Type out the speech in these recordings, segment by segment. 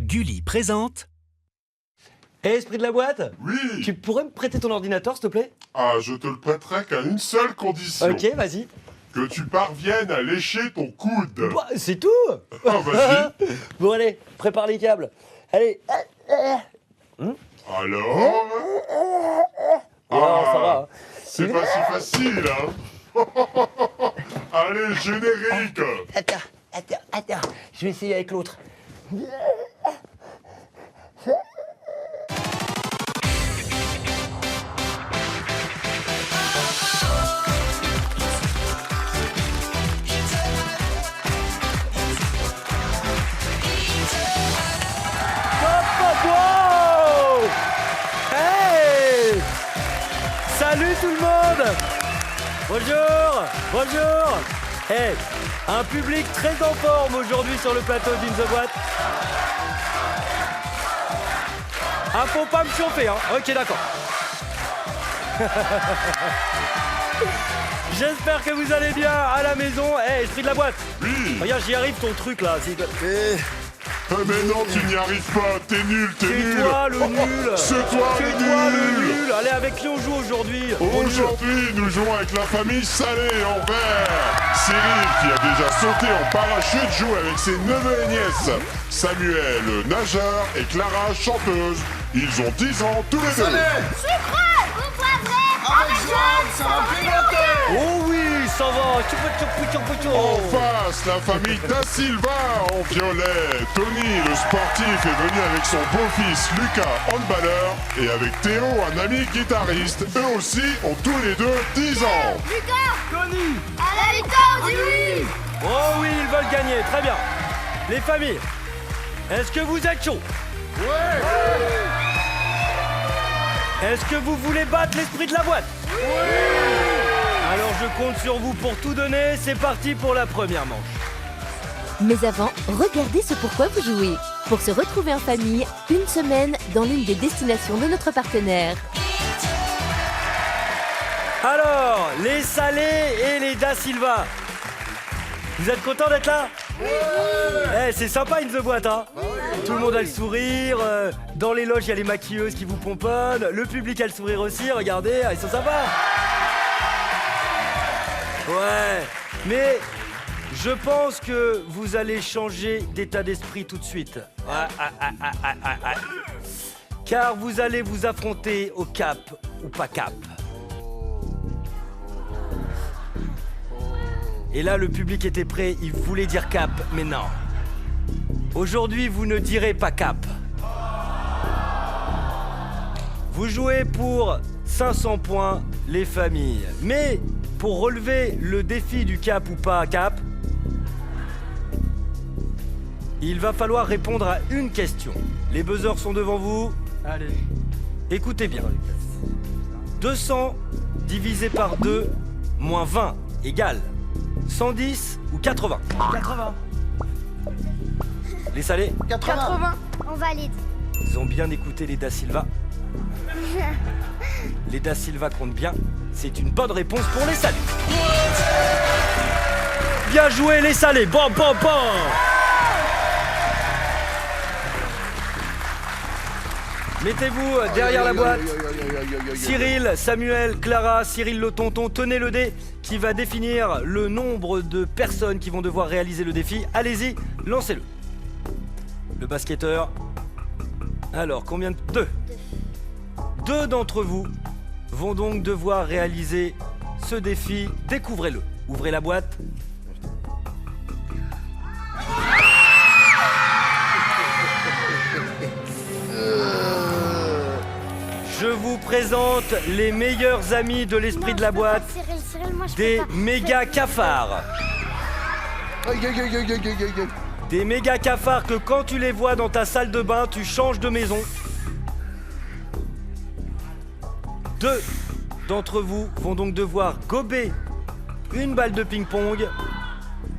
Gulli présente. Esprit de la boîte? Oui. Tu pourrais me prêter ton ordinateur, s'il te plaît? Ah, je te le prêterai qu'à une seule condition. Ok, vas-y. Que tu parviennes à lécher ton coude. Bah, c'est tout. Ah, vas-y. Bon, allez, prépare les câbles. Allez. Alors Oh, ça va. Hein. C'est pas si facile, hein. Allez, générique. Attends. Je vais essayer avec l'autre. Wow! Hey! Salut tout le monde! Bonjour! Hey! Un public très en forme aujourd'hui sur le plateau d'In The Boîte. Ah, faut pas me chauffer, hein? Ok, d'accord. J'espère que vous allez bien à la maison. Hey, esprit de la boîte! Oui. Regarde, j'y arrive ton truc là. Mais non, tu n'y arrives pas. T'es nul. C'est toi le nul! C'est toi le nul. Allez, avec qui on joue aujourd'hui? Aujourd'hui, nous jouons avec la famille Salé en vert. Cyril, qui a déjà sauté en parachute, joue avec ses neveux et nièces. Samuel, nageur, et Clara, chanteuse. Ils ont 10 ans tous les deux. Sucré ou poivré avec jaune, ça va pimenter. Oh oui, ça va! En face, la famille Da Silva en violet. Tony, le sportif, est venu avec son beau-fils Lucas, handballeur, et avec Théo, un ami guitariste. Eux aussi ont tous les deux 10 ans. Lucas, Tony! à la victoire, dis oui. Oh oui, ils veulent gagner, très bien. Les familles, est-ce que vous êtes chauds? Ouais. Est-ce que vous voulez battre l'esprit de la boîte? Oui. Alors je compte sur vous pour tout donner, c'est parti pour la première manche. Mais avant, regardez ce pourquoi vous jouez. Pour se retrouver en famille, une semaine dans l'une des destinations de notre partenaire. Alors, les Salés et les Da Silva. Vous êtes contents d'être là? Oui. C'est sympa In The Boîte, hein? Tout le monde a le sourire, dans les loges il y a les maquilleuses qui vous pomponnent, le public a le sourire aussi, regardez, ils sont sympas. Ouais, mais je pense que vous allez changer d'état d'esprit tout de suite. Car vous allez vous affronter au cap ou pas cap. Et là, le public était prêt, il voulait dire cap, mais non. Aujourd'hui, vous ne direz pas cap. Vous jouez pour 500 points, les familles. Mais pour relever le défi du cap ou pas cap, il va falloir répondre à une question. Les buzzers sont devant vous. Allez. Écoutez bien. 200 divisé par 2 moins 20 égale 110 ou 80? 80. Les Salés? 80. On valide. Ils ont bien écouté les Da Silva. Les Da Silva comptent bien. C'est une bonne réponse pour les Salés. Bien joué les Salés. Bon. Mettez-vous derrière la boîte. Cyril, Samuel, Clara, Cyril le tonton, tenez le dé qui va définir le nombre de personnes qui vont devoir réaliser le défi. Allez-y, lancez-le. Le basketteur. Alors, combien de... Deux. Deux d'entre vous vont donc devoir réaliser ce défi. Découvrez-le. Ouvrez la boîte. Je vous présente les meilleurs amis de l'esprit de la boîte, Cyril, moi, je des peux pas. méga cafards. Des méga cafards que quand tu les vois dans ta salle de bain, tu changes de maison. Deux d'entre vous vont donc devoir gober une balle de ping-pong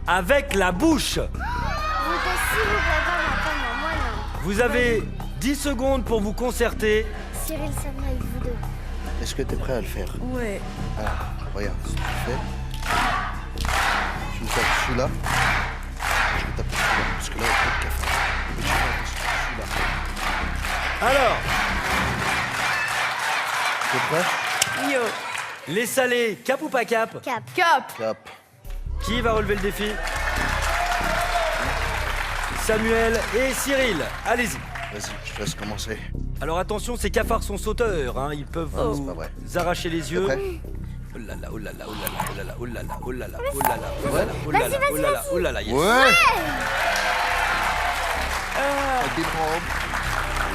avec la bouche. Vous aussi, vous pouvez pas m'entendre, moi non. Vous avez 10 secondes pour vous concerter. Cyril, ça va avec vous deux. Est-ce que t'es prêt à le faire? Ouais. Alors, regarde ce que tu fais. Tu me tapes celui-là. Je me tape celui-là. Alors, T'es prêt? Yo. les salés, cap ou pas cap? Cap. Cap. Cap. Qui va relever le défi? Samuel et Cyril. Allez-y. Vas-y, je te laisse commencer. Alors attention, ces cafards sont sauteurs, hein. Ils peuvent c'est vous pas vrai. arracher les yeux. T'es prêt? Oh là là, oh là là, oh là là, oh là là, oh là là, oh là là, oh là là, oh là là, oh là là, oh là là, oh là là, yes. Ouais.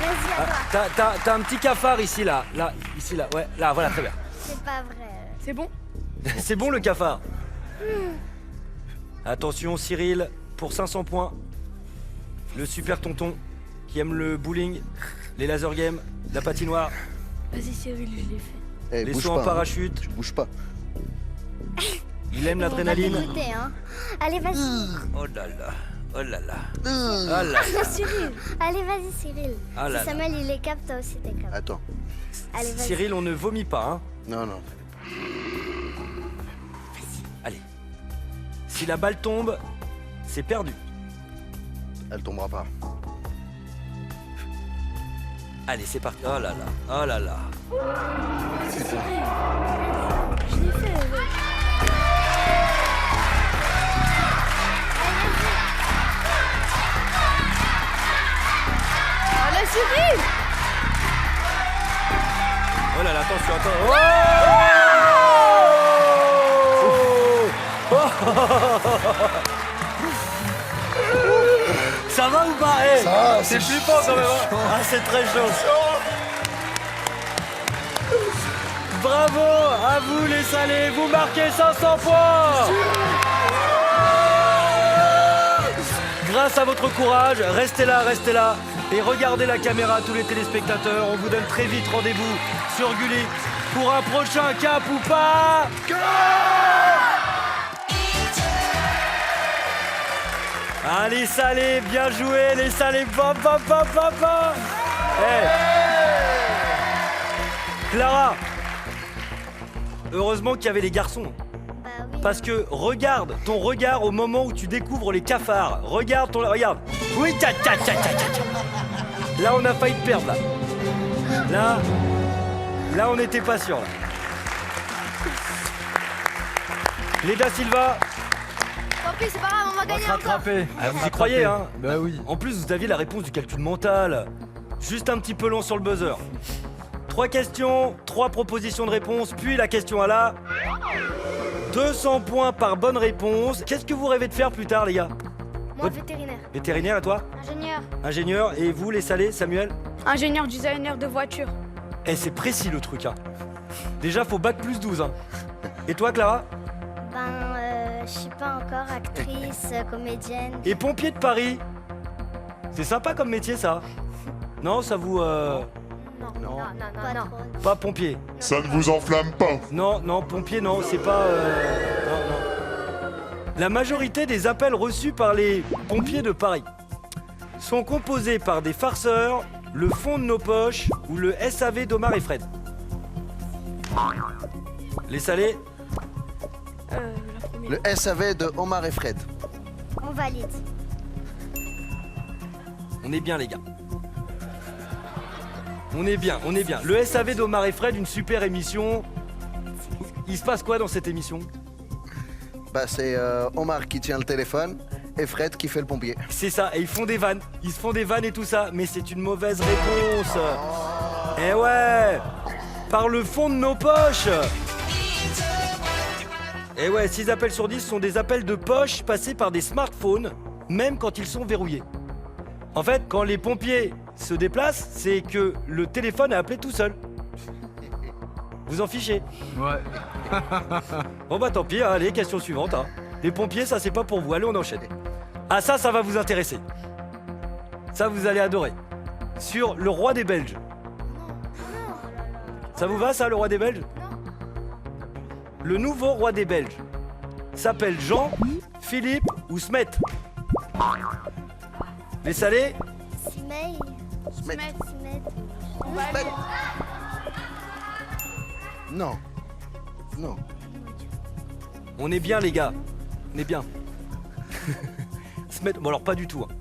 Vas-y, à toi. T'as un petit cafard ici, là, ici, là, ouais, là, voilà, très bien. C'est pas vrai. C'est bon? C'est bon le cafard. Attention Cyril, pour 500 points, le super tonton qui aime le bowling, les laser games, la patinoire, Vas-y Cyril, je l'ai fait. Eh, les bouge sauts en pas, hein. parachute, Je bouge pas. il aime On va l'adrénaline. t'écouter, hein. Allez, vas-y. Oh là là, oh là là, oh là là. Cyril. Allez, vas-y, Cyril. Ah là Si Samuel, il est cap, toi aussi, t'es cap. Attends. Allez, vas-y. Cyril, on ne vomit pas, hein. Non, non. Allez. Si la balle tombe, c'est perdu. Elle tombera pas. Allez, c'est parti. Oh là là, oh là là. Je l'ai fait. Allez Cyril. Oh là là, attention, attends. Oh Ça va ou pas? Eh, c'est flippant quand même. Hein. Ah, c'est très chaud. Bravo à vous les salés, vous marquez 500 points. Grâce à votre courage, restez là et regardez la caméra, tous les téléspectateurs. On vous donne très vite rendez-vous sur Gulli pour un prochain cap ou pas. Ah les salés, bien joué les salés, bam bam bam bam bam. Hey. Clara, heureusement qu'il y avait les garçons. Bah oui. Parce que regarde ton regard au moment où tu découvres les cafards. Regarde ton... Regarde. Oui, tcha, tcha, tcha, tcha, tcha. Là, on a failli te perdre, là. Là, on n'était pas sûr, là. Les Da Silva, Tant pis, c'est pas grave, on va gagner encore. ah, vous y croyez, hein? Bah oui. En plus, vous aviez la réponse du calcul mental. Juste un petit peu long sur le buzzer. 3 questions, 3 propositions de réponse, puis la question à la... 200 points par bonne réponse. Qu'est-ce que vous rêvez de faire plus tard, les gars? Moi, vétérinaire. Vétérinaire, et toi? Ingénieur. Ingénieur, et vous, les salés, Samuel? Ingénieur designer de voiture. Eh, c'est précis le truc, hein. Déjà, faut bac plus 12, hein. Et toi, Clara? Ben, je sais pas encore, actrice, comédienne. Et pompier de Paris? C'est sympa comme métier, ça? Non, ça vous... Non, pas trop. Pas pompier. Ça ne vous enflamme pas. Non, non, pompier, non, c'est pas... Non, non. La majorité des appels reçus par les pompiers de Paris sont composés par des farceurs, le fond de nos poches ou le SAV d'Omar et Fred. Les salés? La première. Le SAV de Omar et Fred. On valide. On est bien, les gars. On est bien, on est bien. Le SAV d'Omar et Fred, une super émission. Il se passe quoi dans cette émission? Bah, c'est Omar qui tient le téléphone et Fred qui fait le pompier. C'est ça, et ils font des vannes. Ils se font des vannes et tout ça, mais c'est une mauvaise réponse. Eh ouais, par le fond de nos poches. Eh ouais, 6 appels sur 10 sont des appels de poche passés par des smartphones, même quand ils sont verrouillés. En fait, quand les pompiers se déplacent, c'est que le téléphone a appelé tout seul. Vous en fichez? Ouais. Bon bah tant pis, hein, allez, question suivante. Hein. Les pompiers, ça c'est pas pour vous, allez on enchaîne. Ah ça va vous intéresser. Ça vous allez adorer. Sur le roi des Belges. Ça vous va ça, le roi des Belges? Le nouveau roi des Belges s'appelle Jean, Philippe ou Smet? Les salés? Simei. Smet. Simet. Non. Non. On est bien les gars. On est bien. Smet, bon alors pas du tout. Hein.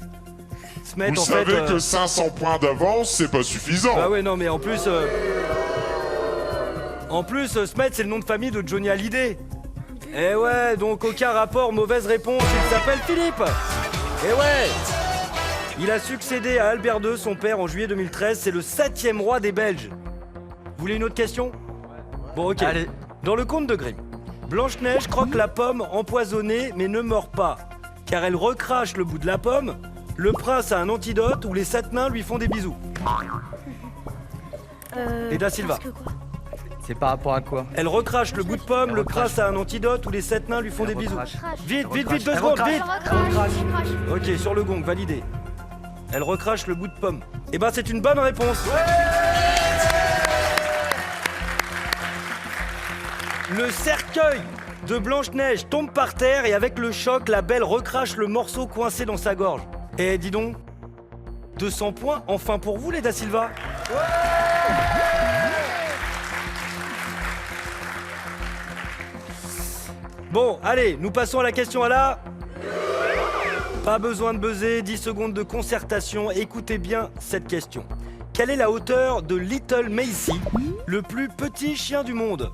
Smet, Vous en fait, savez que 500 points d'avance, c'est pas suffisant. Bah ouais, non, mais en plus... Smet, c'est le nom de famille de Johnny Hallyday. Eh ouais, donc aucun rapport, mauvaise réponse, il s'appelle Philippe. Eh ouais. Il a succédé à Albert II, son père, en juillet 2013. C'est le 7e roi des Belges. Vous voulez une autre question? Bon, ok. Allez. Dans le conte de Grimm, Blanche-Neige croque la pomme empoisonnée mais ne meurt pas, car elle recrache le bout de la pomme. Le prince a un antidote où les 7 nains lui font des bisous. Et Da Silva. Parce que quoi? C'est par rapport à quoi? Elle recrache le bout de pomme, Elle le recrache. prince a un antidote où les 7 nains lui font des bisous. recrache. Vite, Elle vite, recrache. vite, 2 Elle secondes, recrache. vite. Recrache. Ok, sur le gong, validé. Elle recrache le bout de pomme. Eh ben, c'est une bonne réponse. Le cercueil de Blanche-Neige tombe par terre et avec le choc, la belle recrache le morceau coincé dans sa gorge. Et dis donc, 200 points, enfin pour vous les Da Silva. Bon, allez, nous passons à la question à la... Pas besoin de buzzer, 10 secondes de concertation. Écoutez bien cette question. Quelle est la hauteur de Little Macy, le plus petit chien du monde?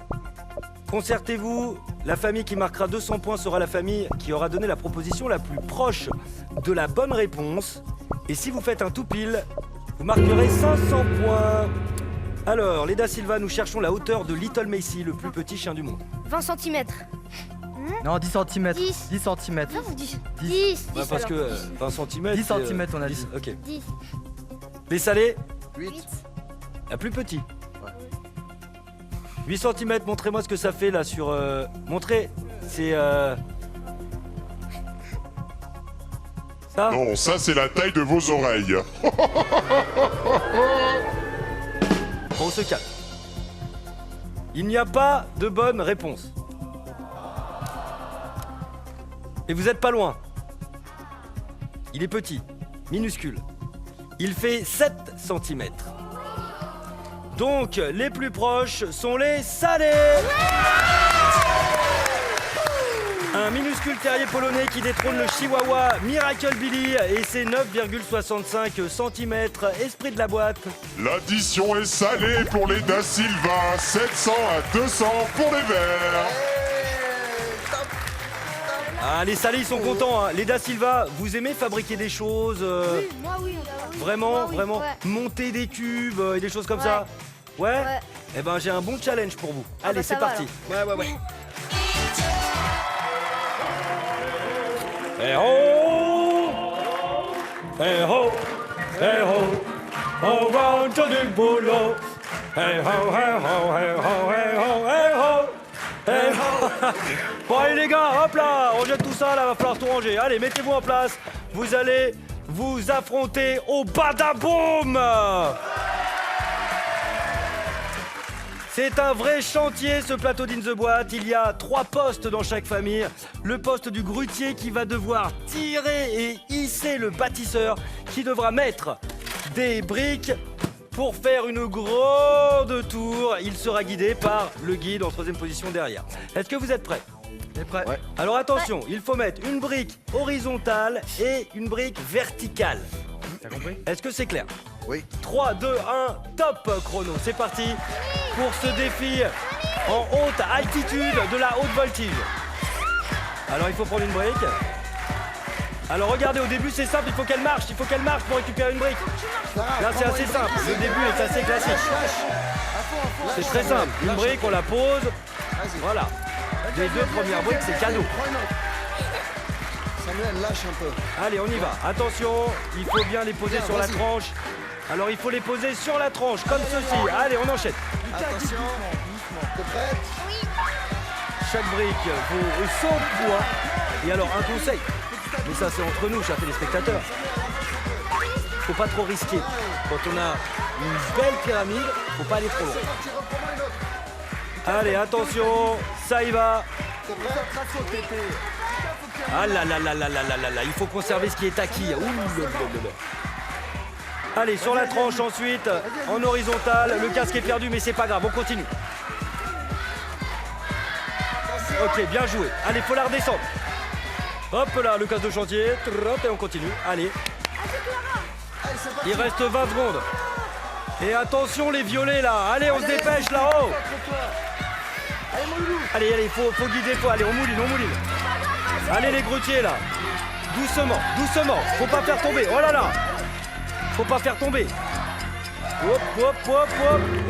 Concertez-vous, la famille qui marquera 200 points sera la famille qui aura donné la proposition la plus proche de la bonne réponse. Et si vous faites un tout pile, vous marquerez 500 points. Alors, les Da Silva, nous cherchons la hauteur de Little Macy, le plus petit chien du monde. 20 cm. Non, 10 cm. 10. 10 cm. Non, 10. 10. 10. Ouais, parce que 20 cm. 10 cm, on a 10, dit. ok. 10. Les salés, 8. la plus petite. 8 cm, montrez-moi ce que ça fait là sur... Montrez, c'est... Ça Non, ça c'est la taille de vos oreilles. Bon, on se calme. Il n'y a pas de bonne réponse. Et vous êtes pas loin. Il est petit, minuscule. Il fait 7 cm. Donc, les plus proches sont les salés. Un minuscule terrier polonais qui détrône le chihuahua Miracle Billy et ses 9,65 cm. Esprit de la boîte. L'addition est salée pour les Da Silva. 700 à 200 pour les Verts. Ah, les salés, ils sont contents. Hein. Les Da Silva, vous aimez fabriquer des choses Moi, oui. Vraiment, Moi, oui, vraiment ouais. monter des cubes et des choses comme Ouais. ça. Ouais. Ouais. Eh ben, j'ai un bon challenge pour vous. Ah Allez, bah, ça c'est va, parti. Ouais. Eh ho, eh ho, eh ho, on va du boulot. Eh ho, eh ho, eh ho, eh ho, eh ho, eh ho. Bon allez les gars, hop là, on jette tout ça là, va falloir tout ranger. Allez, mettez-vous en place. Vous allez vous affronter au badaboum. C'est un vrai chantier ce plateau d'In the Boîte. Il y a 3 postes dans chaque famille. Le poste du grutier qui va devoir tirer et hisser le bâtisseur qui devra mettre des briques pour faire une grande tour. Il sera guidé par le guide en 3e position derrière. Est-ce que vous êtes prêts? T'es prêt? Ouais. Alors attention, il faut mettre une brique horizontale et une brique verticale. T'as compris? Est-ce que c'est clair? Oui. 3, 2, 1, top chrono, c'est parti pour ce défi en haute altitude de la haute voltige. Alors il faut prendre une brique. Alors regardez, au début c'est simple, il faut qu'elle marche pour récupérer une brique. Là c'est assez simple, le début est assez classique. C'est très simple, une brique on la pose, voilà. Les 2 premières briques c'est cadeau. Samuel, lâche un peu. Allez, on y va. Attention, il faut bien les poser sur la tranche. Alors, il faut les poser sur la tranche, comme ceci. Allez, on enchaîne. Attention. T'es prête? Chaque brique vaut 100 points. Et alors, un conseil. Mais ça, c'est entre nous, chers téléspectateurs. Faut pas trop risquer. Quand on a une belle pyramide, faut pas aller trop loin. Allez, attention, ça y va. Ah là là là là là là là là, il faut conserver ce qui est acquis. Ouh, là. Allez, sur la tranche ensuite, en horizontal. Le casque est perdu, mais c'est pas grave, on continue. Ok, bien joué. Allez, faut la redescendre. Hop là, le casque de chantier. Et on continue. Allez. Il reste 20 secondes. Et attention les violets là. Allez, on se dépêche là-haut. Allez, faut guider, allez, on mouline. Allez les grutiers là. Doucement. Faut pas faire tomber. Oh là là. Faut pas faire tomber. Hop.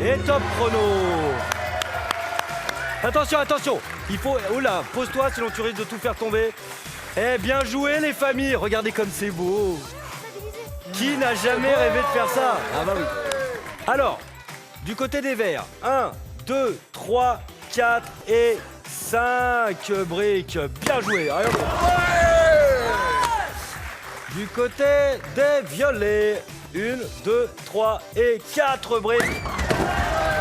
Et top chrono. Attention. Il faut... Oh là, pose-toi sinon tu risques de tout faire tomber. Eh, bien joué les familles. Regardez comme c'est beau. Qui n'a jamais rêvé de faire ça? Ah bah oui. Alors, du côté des verts, 1, 2, 3, 4 et 5 briques. Bien joué. Allez, du côté des violets, 1, 2, 3 et 4 briques.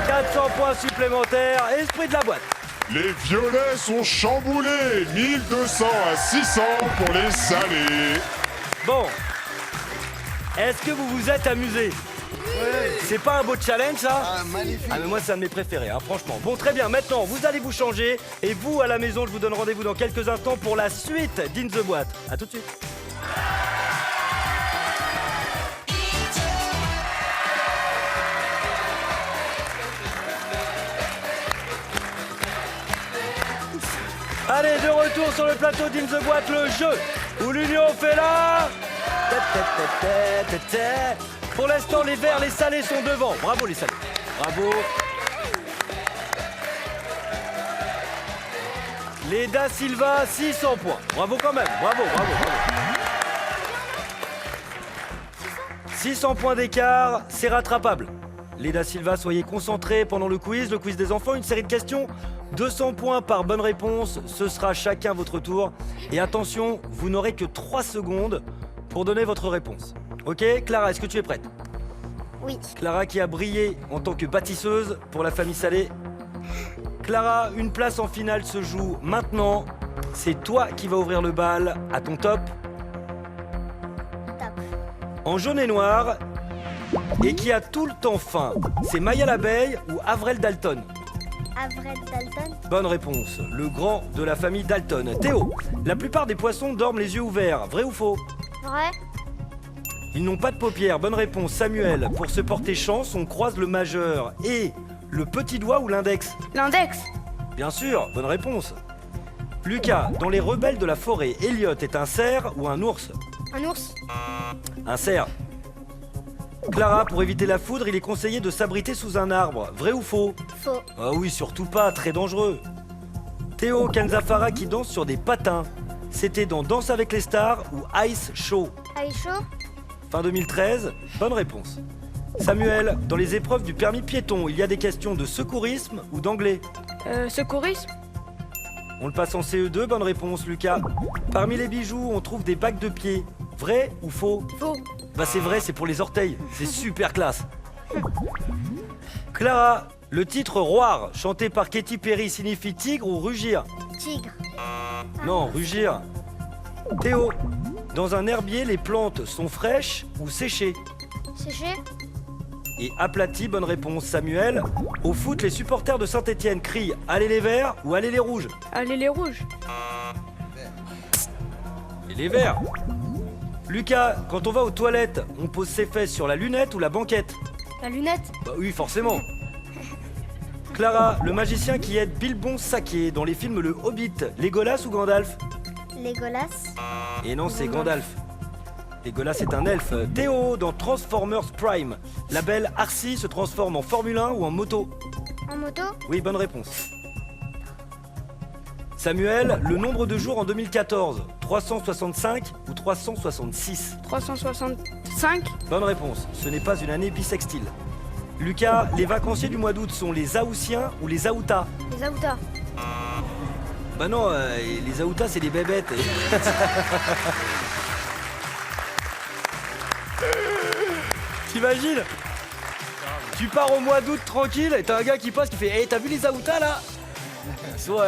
400 points supplémentaires. Esprit de la boîte. Les violets sont chamboulés. 1200 à 600 pour les salés. Bon. Est-ce que vous vous êtes amusés? C'est pas un beau challenge ça? Ah, magnifique. Ah mais moi c'est un de mes préférés, hein, franchement. Bon très bien, maintenant vous allez vous changer et vous à la maison je vous donne rendez-vous dans quelques instants pour la suite d'In the Boîte. A tout de suite. Allez, de retour sur le plateau d'In the Boîte, le jeu où l'union fait la... Pour l'instant, les verts, les salés sont devant. Bravo les salés. Bravo. Les Da Silva, 600 points. Bravo quand même. Bravo. 600 points d'écart, c'est rattrapable. Les Da Silva, soyez concentrés pendant le quiz des enfants, une série de questions. 200 points par bonne réponse, ce sera chacun votre tour. Et attention, vous n'aurez que 3 secondes pour donner votre réponse. Ok, Clara, est-ce que tu es prête? Oui. Clara qui a brillé en tant que bâtisseuse pour la famille Salé. Clara, une place en finale se joue maintenant. C'est toi qui vas ouvrir le bal à ton top. Top. En jaune et noir, et qui a tout le temps faim. C'est Maya l'abeille ou Avril Dalton? Avril Dalton. Bonne réponse, le grand de la famille Dalton. Théo, la plupart des poissons dorment les yeux ouverts, vrai ou faux? Vrai. Ils n'ont pas de paupières, bonne réponse. Samuel, pour se porter chance, on croise le majeur et le petit doigt ou l'index? L'index. Bien sûr, bonne réponse. Lucas, dans les rebelles de la forêt, Elliot est un cerf ou un ours? Un ours. Un cerf. Clara, pour éviter la foudre, il est conseillé de s'abriter sous un arbre. Vrai ou faux? Faux. Ah oui, surtout pas, très dangereux. Théo, Kenzafara qui danse sur des patins. C'était dans Danse avec les stars ou Ice Show? Aïcho. Fin 2013, bonne réponse. Samuel, dans les épreuves du permis piéton, il y a des questions de secourisme ou d'anglais? Secourisme. On le passe en CE2, bonne réponse, Lucas. Parmi les bijoux, on trouve des bagues de pied. Vrai ou faux? Faux. Bah c'est vrai, c'est pour les orteils. C'est super classe. Clara, le titre Roar, chanté par Katy Perry, signifie tigre ou rugir? Tigre. Non, rugir. Théo, dans un herbier, les plantes sont fraîches ou séchées? Séché. Et aplati, bonne réponse. Samuel, au foot, les supporters de Saint-Etienne crient « Allez les verts » ou « Allez les rouges » Allez les rouges. Et les verts. Lucas, quand on va aux toilettes, on pose ses fesses sur la lunette ou la banquette? La lunette. Bah oui, forcément. Clara, le magicien qui aide Bilbon Saquet dans les films Le Hobbit, Légolas ou Gandalf? Légolas. Et non, c'est Gandalf. Légolas est un elfe. Théo, dans Transformers Prime, la belle Arcee se transforme en Formule 1 ou en moto? En moto. Oui, bonne réponse. Samuel, le nombre de jours en 2014, 365 ou 366? 365. Bonne réponse, ce n'est pas une année bissextile. Lucas, les vacanciers du mois d'août sont les Aoussiens ou les Aoutas? Les Aoutas. Bah non, les Aoutas c'est des bébêtes. T'imagines? Tu pars au mois d'août tranquille et t'as un gars qui passe qui fait « Hey, t'as vu les Aoutas là ?»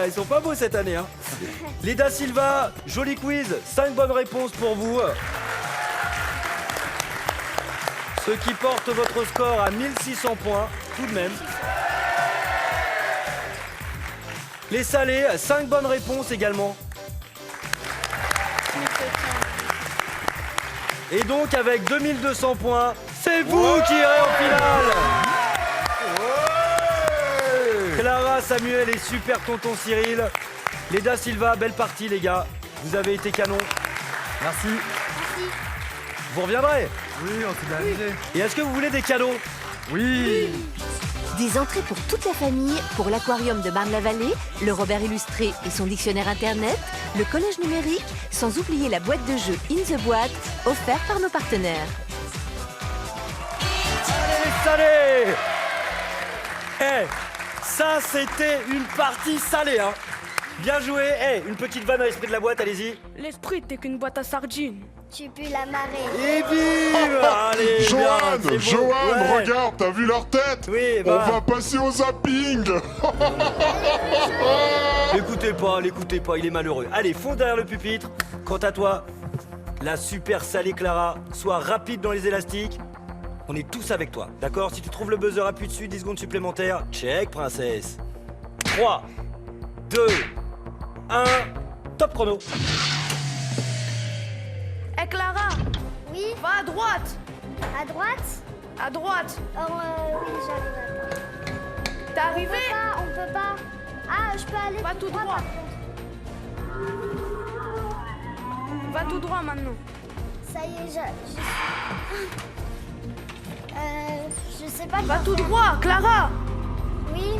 ils sont pas beaux cette année, hein. Les Da Silva, joli quiz, 5 bonnes réponses pour vous. Ce qui porte votre score à 1600 points, tout de même. Les Salés, 5 bonnes réponses également. Et donc avec 2200 points, c'est vous qui irez en finale. Clara, Samuel et super tonton Cyril. Les Da Silva, belle partie les gars. Vous avez été canon. Merci. Vous reviendrez. Oui, on s'est bien amusé. Et est-ce que vous voulez des cadeaux? Oui. Des entrées pour toute la famille, pour l'aquarium de Marne-la-Vallée, le Robert illustré et son dictionnaire internet, le collège numérique, sans oublier la boîte de jeux In the Boîte, offerte par nos partenaires. Allez, salé. Ça c'était une partie salée, hein. Bien joué. Une petite vanne à l'esprit de la boîte, allez-y. L'esprit, t'es qu'une boîte à sardines. Tu pues la marée. Et bim. Allez, Johan, bien, c'est beau. Johan, Ouais. regarde, t'as vu leur tête? Oui, On bah. va passer au zapping. L'écoutez pas, il est malheureux. Allez, fonce derrière le pupitre. Quant à toi, la super salée Clara, sois rapide dans les élastiques. On est tous avec toi, d'accord? Si tu trouves le buzzer, appuie dessus, 10 secondes supplémentaires. Check, princesse. 3, 2, 1, top chrono. Hé Clara, Oui, va à droite. à droite. À droite. Oh, oui, j'arrive. T'es arrivé? On peut pas. Ah, je peux aller Va tout droit. par contre. Va tout droit maintenant. Ça y est, je sais pas. Va quoi tout faire. droit, Clara. Oui.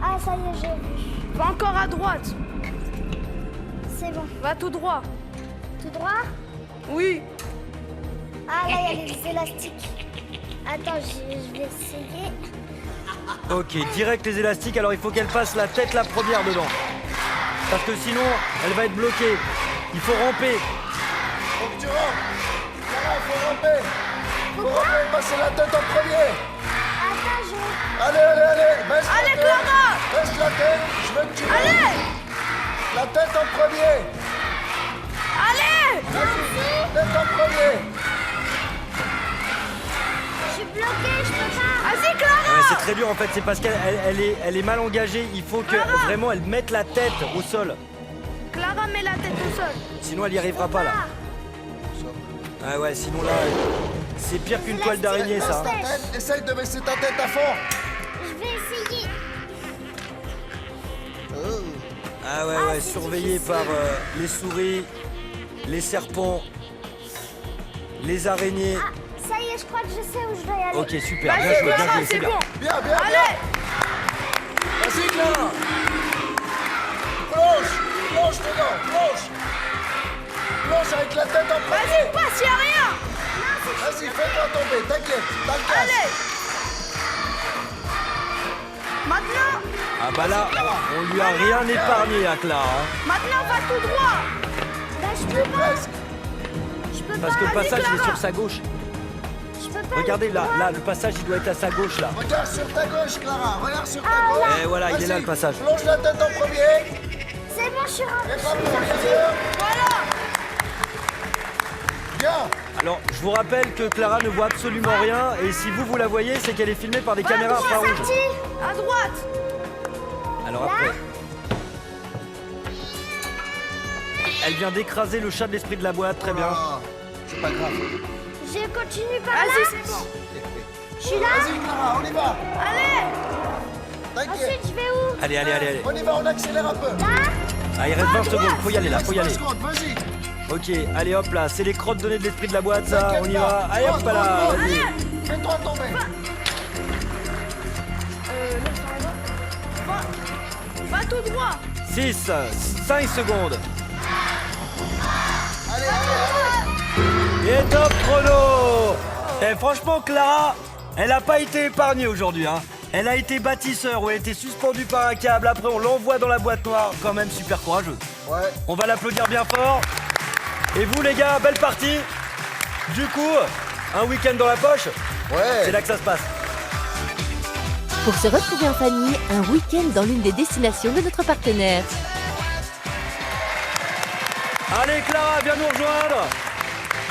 Ah, ça y est, j'ai vu. Va encore à droite. C'est bon. Va tout droit. Tout droit. Oui. Ah, là, il y a les élastiques. Attends, je vais essayer. Ok, direct les élastiques, alors il faut qu'elle passe la tête la première dedans. Parce que sinon, elle va être bloquée. Il faut ramper. Faut que tu rampes. Clara, faut ramper. Faut ramper, passer la tête en premier. Attends, je... Allez, baisse la Allez, tête. Clara. Baisse la tête, je veux que tu rampes. Allez. La tête en premier. Allez. Tête en premier. Je suis bloquée, je peux pas. Vas-y, Clara. Ouais, c'est très dur en fait, c'est parce qu'elle est mal engagée. Il faut que vraiment elle mette la tête au sol. Clara, mets la tête au sol. Sinon elle y arrivera pas là. Ah ouais, sinon là, c'est pire qu'une toile d'araignée ça. Baisse ta tête, essaye de baisser ta tête à fond. Je vais essayer. Ah ouais, c'est surveillé difficile. par les souris, les serpents, les araignées. Ah, ça y est, je crois que je sais où je dois y aller. Ok, super, bien Vas-y, joué, bien Clara, joué, c'est bien. bon. Bien, bien, Allez. Vas-y, Clara. Plonge dedans, plonge. Plonge avec la tête en premier. Vas-y, passe, y'a rien. Vas-y, fais-toi tomber, t'inquiète, t'as le casse. Allez. Maintenant, Ah bah là, on lui a rien épargné à Clara. Hein. maintenant, va tout droit. Là, je Tu es peux pas. presque. Je peux Parce pas. que le Vas-y, passage il est Clara. sur sa gauche. Je peux pas. Regardez aller là, plus là, loin. le passage il doit être à sa gauche là. Regarde sur ta gauche, Clara, regarde sur ta gauche. Et voilà, il est là Vas-y, le passage. Plonge la tête en premier. C'est bon, je suis rentrée. Et pas pour rien. Voilà. Bien. Alors, je vous rappelle que Clara ne voit absolument rien et si vous la voyez, c'est qu'elle est filmée par des caméras infrarouges. À droite. Alors après, elle vient d'écraser le chat de l'esprit de la boîte, très bien. Ah, c'est pas grave. Je continue par là. Vas-y, c'est bon. Je suis là. Vas-y, Clara, on y va. Allez. T'inquiète. Ensuite, je vais où? Allez. On y va, on accélère un peu. Ah, il reste 20 secondes, faut y aller là, faut y 20 aller. secondes, vas-y. Ok, allez hop là, c'est les crottes données de l'esprit de la boîte ça, T'inquiète on y pas. va. Allez hop Droite, là, droite, vas-y. droite. Fais-toi tomber. Va tout droit. 6, 5 secondes. Allez. Et top chrono. Et franchement Clara, elle a pas été épargnée aujourd'hui hein. Elle a été bâtisseur ou elle a été suspendue par un câble, après on l'envoie dans la boîte noire, quand même super courageuse. Ouais. On va l'applaudir bien fort. Et vous les gars, belle partie. Du coup, un week-end dans la poche, c'est Ouais. là que ça se passe. Pour se retrouver en famille, un week-end dans l'une des destinations de notre partenaire. Allez Clara, viens nous rejoindre.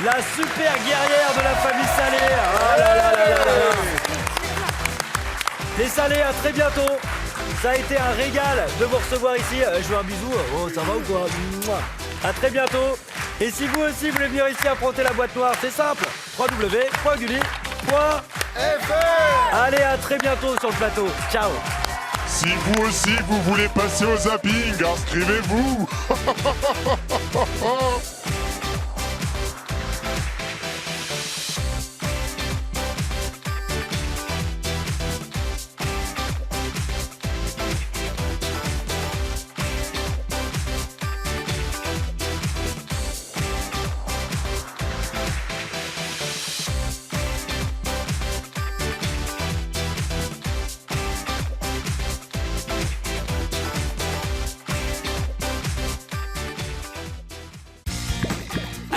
La super guerrière de la famille Salé. Ah là là là là là là. Les Salés, à très bientôt. Ça a été un régal de vous recevoir ici. Je veux un bisou. Oh, ça va ou quoi? Mouah. À très bientôt. Et si vous aussi voulez venir ici affronter la boîte noire, c'est simple. www.gulli.fr. Allez, à très bientôt sur le plateau. Ciao. Si vous aussi vous voulez passer au zapping, inscrivez-vous.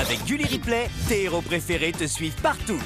Avec Gulli Replay, tes héros préférés te suivent partout.